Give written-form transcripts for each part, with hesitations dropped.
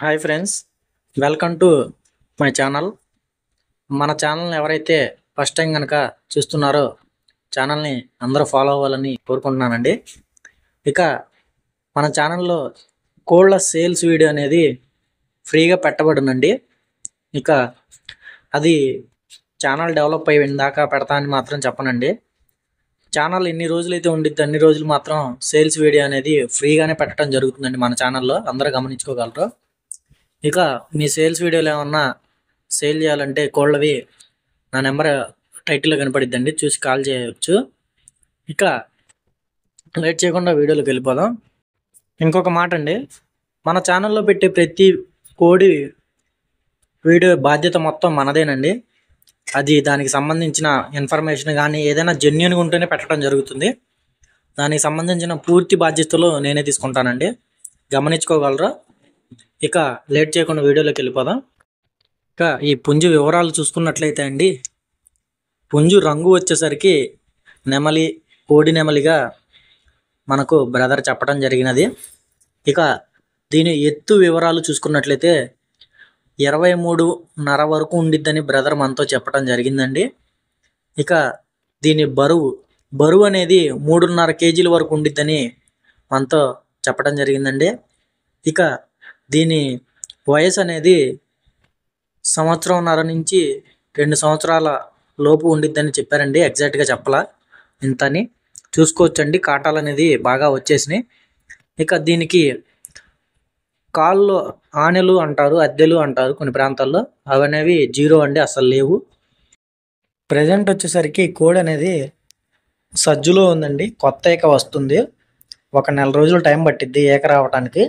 Hi friends, welcome to my channel. మన ఛానల్ని ఎవరైతే ఫస్ట్ టైం కనుక చూస్తున్నారో ఛానల్ని అందరూ ఫాలో అవ్వాలని కోరుకుంటున్నానండి. ఇక మన ఛానల్లో కోళ్ళ సేల్స్ వీడియో అనేది ఫ్రీగా పెట్టబడునండి. ఇక అది ఛానల్ డెవలప్ అయిన దాకా పెడతా అని మాత్రం చెప్పనండి. ఛానల్ ఎన్ని రోజులైతే ఉండిద్ది అన్ని రోజులు మాత్రం సేల్స్ వీడియో అనేది ఫ్రీగానే పెట్టడం జరుగుతుందండి మన ఛానల్లో. అందరూ గమనించుకోగలరు. ఇక మీ సేల్స్ వీడియోలు ఏమన్నా సేల్ చేయాలంటే కోళ్ళవి నా నెంబర్ టైటిల్లో కనపడిద్దండి, చూసి కాల్ చేయవచ్చు. ఇక లేట్ చేయకుండా వీడియోలోకి వెళ్ళిపోదాం. ఇంకొక మాట అండి, మన ఛానల్లో పెట్టే ప్రతి కోడి వీడియో బాధ్యత మొత్తం మనదేనండి. అది దానికి సంబంధించిన ఇన్ఫర్మేషన్ కానీ ఏదైనా జెన్యూన్గా ఉంటేనే పెట్టడం జరుగుతుంది. దానికి సంబంధించిన పూర్తి బాధ్యతలు నేనే తీసుకుంటానండి, గమనించుకోగలరా. ఇక లేట్ చేయకుండా వీడియోలోకి వెళ్ళిపోదాం. ఇక ఈ పుంజు వివరాలు చూసుకున్నట్లయితే అండి, పుంజు రంగు వచ్చేసరికి నెమలి, కోడి నెమలిగా మనకు బ్రదర్ చెప్పడం జరిగినది. ఇక దీని ఎత్తు వివరాలు చూసుకున్నట్లయితే 23.5 వరకు ఉండిద్దని బ్రదర్ మనతో చెప్పడం జరిగిందండి. ఇక దీని బరువు అనేది 3.5 కేజీల వరకు ఉండిద్దని మనతో చెప్పడం జరిగిందండి. ఇక దీని వయసు అనేది 1.5 నుంచి 2 సంవత్సరాల లోపు ఉండిద్దని చెప్పారండి. ఎగ్జాక్ట్గా చెప్పలా, ఇంతని చూసుకోవచ్చండి. కాటాలు అనేది బాగా వచ్చేసినాయి. ఇక దీనికి కాళ్ళు ఆనెలు అంటారు, అద్దెలు అంటారు కొన్ని ప్రాంతాల్లో, అవనేవి 0 అండి, అసలు లేవు. ప్రజెంట్ వచ్చేసరికి కోడి అనేది సజ్జులో ఉందండి. కొత్త ఏక వస్తుంది, 1 నెల రోజులు టైం పట్టిద్ది ఏక రావడానికి.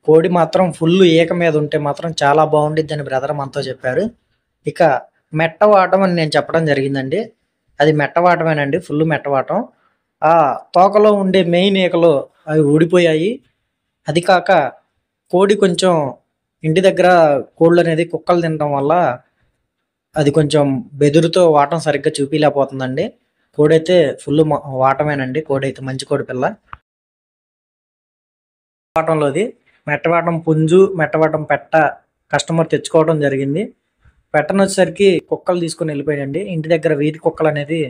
కోడి మాత్రం ఫుల్ ఏక మీద ఉంటే మాత్రం చాలా బాగుండిద్ది అని బ్రదర్ మనతో చెప్పారు. ఇక మెట్టవాటం అని నేను చెప్పడం జరిగిందండి. అది మెట్టవాటమేనండి, ఫుల్ మెట్టవాటం. ఆ తోకలో ఉండే మెయిన్ ఏకలు అవి ఊడిపోయాయి. అది కాక కోడి కొంచెం ఇంటి దగ్గర కోళ్ళు అనేది కుక్కలు తినడం వల్ల అది కొంచెం బెదురుతో వాటం సరిగ్గా చూపించలేకపోతుందండి. కోడి అయితే ఫుల్ వాటమేనండి. కోడి అయితే మంచి కోడి పిల్ల. వాటంలోది మెట్టవాటం పుంజు, మెట్టవాటం పెట్ట కస్టమర్ తెచ్చుకోవడం జరిగింది. పెట్టను వచ్చేసరికి కుక్కలు తీసుకుని వెళ్ళిపోయాయండి. ఇంటి దగ్గర వీధి కుక్కలు అనేది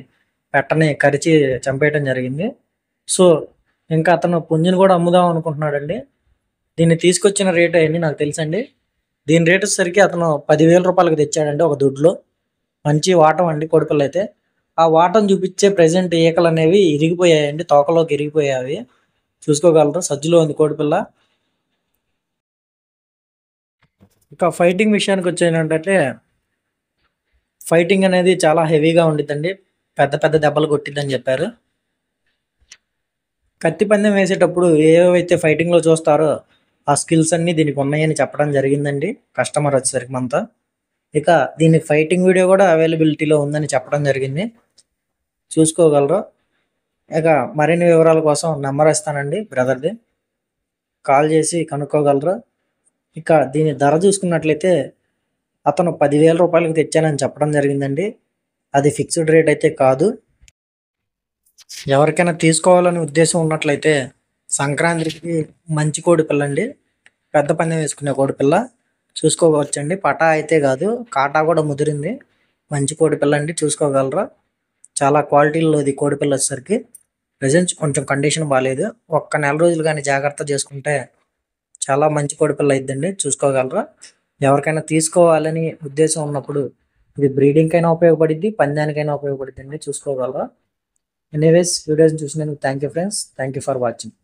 పెట్టని కరిచి చంపేయడం జరిగింది. సో ఇంకా అతను పుంజుని కూడా అమ్ముదాం అనుకుంటున్నాడండి. దీన్ని తీసుకొచ్చిన రేట్ అయ్యింది నాకు తెలుసండి. దీని రేట్ వచ్చేసరికి అతను 10,000 రూపాయలకు తెచ్చాడండి ఒక దుడ్లో. మంచి వాటం అండి కోడిపిల్ల అయితే. ఆ వాటం చూపించే ప్రజెంట్ ఈకలు అనేవి ఇరిగిపోయాయండి, తోకలోకి ఇరిగిపోయాయి, చూసుకోగలరు. సజ్జులో ఉంది కోడిపిల్ల. ఇక ఫైటింగ్ విషయానికి వచ్చేటంటే ఫైటింగ్ అనేది చాలా హెవీగా ఉండిద్దండి, పెద్ద పెద్ద దెబ్బలు కొట్టిద్దని చెప్పారు. కత్తి పందెం వేసేటప్పుడు ఏవైతే ఫైటింగ్లో చూస్తారో ఆ స్కిల్స్ అన్నీ దీనికి ఉన్నాయని చెప్పడం జరిగిందండి కస్టమర్ వచ్చేసరికి మనతో. ఇక దీని ఫైటింగ్ వీడియో కూడా అవైలబిలిటీలో ఉందని చెప్పడం జరిగింది, చూసుకోగలరు. ఇక మరిన్ని వివరాల కోసం నెంబర్ ఇస్తానండి బ్రదర్ది, కాల్ చేసి కనుక్కోగలరు. ఇక దీని ధర చూసుకున్నట్లయితే అతను 10,000 రూపాయలకు తెచ్చానని చెప్పడం జరిగిందండి. అది ఫిక్స్డ్ రేట్ అయితే కాదు. ఎవరికైనా తీసుకోవాలని ఉద్దేశం ఉన్నట్లయితే సంక్రాంతికి మంచి కోడిపిల్ల అండి, పెద్ద పందెం వేసుకునే కోడిపిల్ల, చూసుకోవచ్చండి. పటా అయితే కాదు, కాటా కూడా ముదిరింది. మంచి కోడిపిల్ల అండి, చూసుకోగలరా. చాలా క్వాలిటీలోది కోడిపిల్ల వచ్చేసరికి. ప్రజెంట్ కొంచెం కండిషన్ బాగాలేదు. 1 నెల రోజులు కానీ జాగ్రత్త చేసుకుంటే చాలా మంచి కోడిపిల్ల అయిద్దండి, చూసుకోగలరా. ఎవరికైనా తీసుకోవాలని ఉద్దేశం ఉన్నప్పుడు ఇది బ్రీడింగ్కైనా ఉపయోగపడిద్ది, పందానికైనా ఉపయోగపడిద్దండి, చూసుకోగలరా. ఎనీవేస్ వీడియోస్ చూసినందుకు thank you friends, thank you for watching.